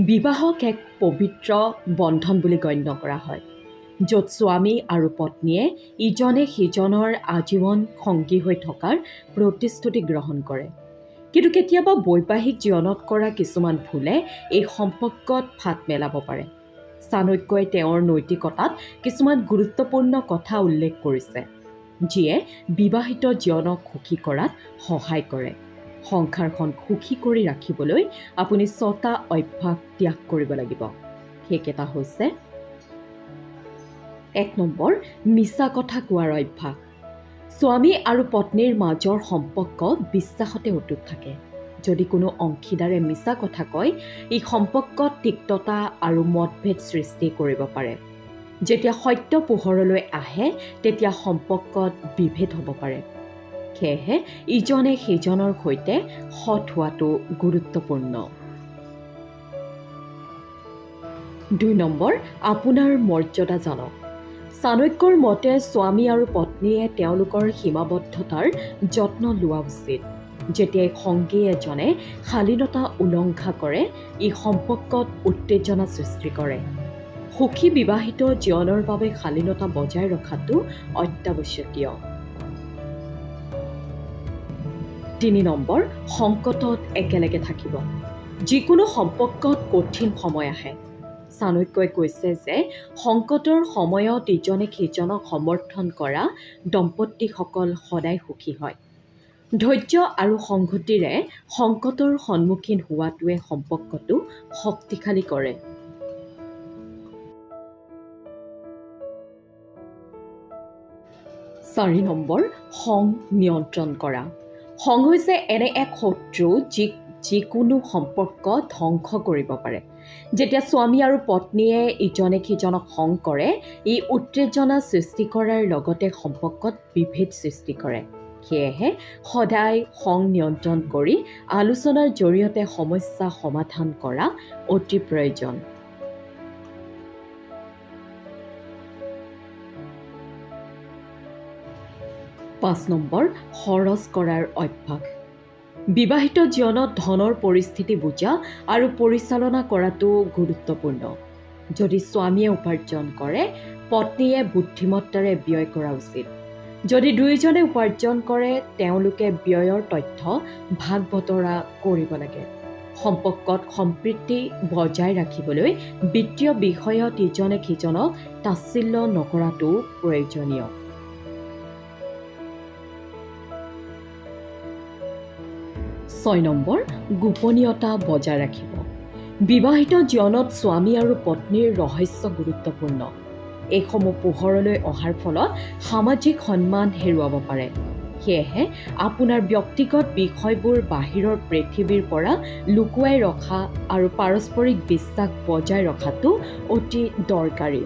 বিবাহক এক পবিত্ৰ বন্ধন বুলি গণ্য কৰা হয়, য'ত স্বামী আৰু পত্নীয়ে ইজনে সিজনৰ আজীৱন সংগী হৈ থকাৰ প্ৰতিশ্ৰুতি গ্ৰহণ কৰে। কিন্তু কেতিয়াবা বৈবাহিক জীৱনত কৰা কিছুমান ভুলে এই সম্পৰ্কত ফাট মেলাব পাৰে। চাণক্যই তেওঁৰ নৈতিকতাত কিছুমান গুৰুত্বপূৰ্ণ কথা উল্লেখ কৰিছে, যিয়ে বিবাহিত জীৱনক সুখী কৰাত সহায় কৰে। সংসাৰখন সুখী কৰি ৰাখিবলৈ আপুনি 6টা অভ্যাস ত্যাগ কৰিব লাগিব। সেইকেইটা হৈছে: 1 নম্বৰ, মিছা কথা কোৱাৰ অভ্যাস। স্বামী আৰু পত্নীৰ মাজৰ সম্পৰ্ক বিশ্বাসতে অটুট থাকে। যদি কোনো অংশীদাৰে মিছা কথা কয়, ই সম্পৰ্কত তিক্ততা আৰু মতভেদ সৃষ্টি কৰিব পাৰে। যেতিয়া সত্য পোহৰলৈ আহে, তেতিয়া সম্পৰ্কত বিভেদ হ'ব পাৰে। সেয়েহে ইজনে সিজনৰ সৈতে সৎ হোৱাটো গুৰুত্বপূৰ্ণ। 2 নম্বৰ, আপোনাৰ মৰ্যাদা জানক। চাণক্যৰ মতে স্বামী আৰু পত্নীয়ে তেওঁলোকৰ সীমাবদ্ধতাৰ যত্ন লোৱা উচিত। যেতিয়াই সংগী এজনে শালীনতা উলংঘা কৰে, ই সম্পৰ্কত উত্তেজনা সৃষ্টি কৰে। সুখী বিবাহিত জীৱনৰ বাবে শালীনতা বজাই ৰখাটো অত্যাৱশ্যকীয়। 3 নম্বৰ, সংকটত একেলগে থাকিব। যিকোনো সম্পৰ্কত কঠিন সময় আহে। চাণক্যই কৈছে যে সংকটৰ সময়ত ইজনে সিজনক সমৰ্থন কৰা দম্পতীসকল সদায় সুখী হয়। ধৈৰ্য আৰু সংহতিৰে সংকটৰ সন্মুখীন হোৱাটোৱে সম্পৰ্কটো শক্তিশালী কৰে। 4 নম্বৰ, খং নিয়ন্ত্ৰণ কৰা। খং হৈছে এনে এক শত্ৰু যিকোনো সম্পৰ্ক ধ্বংস কৰিব পাৰে। যেতিয়া স্বামী আৰু পত্নীয়ে ইজনে সিজনক খং কৰে, ই উত্তেজনা সৃষ্টি কৰাৰ লগতে সম্পৰ্কত বিভেদ সৃষ্টি কৰে। সেয়েহে সদায় খং নিয়ন্ত্ৰণ কৰি আলোচনাৰ জৰিয়তে সমস্যা সমাধান কৰা অতি প্ৰয়োজন। 5 নম্বৰ, খৰচ কৰাৰ অভ্যাস। বিবাহিত জীৱনত ধনৰ পৰিস্থিতি বুজা আৰু পৰিচালনা কৰাটো গুৰুত্বপূৰ্ণ। যদি স্বামীয়ে উপাৰ্জন কৰে, পত্নীয়ে বুদ্ধিমত্তাৰে ব্যয় কৰা উচিত। যদি দুয়োজনে উপাৰ্জন কৰে, তেওঁলোকে ব্যয়ৰ তথ্য ভাগ বতৰা কৰিব লাগে। সম্পৰ্কত সম্প্ৰীতি বজাই ৰাখিবলৈ বিত্তীয় বিষয়ত ইজনে সিজনক তাচ্ছিল্য নকৰাটো প্ৰয়োজনীয়। 6 নম্বৰ, গোপনীয়তা বজাই ৰাখিব। বিবাহিত জীৱনত স্বামী আৰু পত্নীৰ ৰহস্য গুৰুত্বপূৰ্ণ। এইসমূহ পোহৰলৈ অহাৰ ফলত সামাজিক সন্মান হেৰুৱাব পাৰে। সেয়েহে আপোনাৰ ব্যক্তিগত বিষয়বোৰ বাহিৰৰ পৃথিৱীৰ পৰা লুকুৱাই ৰখা আৰু পাৰস্পৰিক বিশ্বাস বজাই ৰখাটো অতি দৰকাৰী।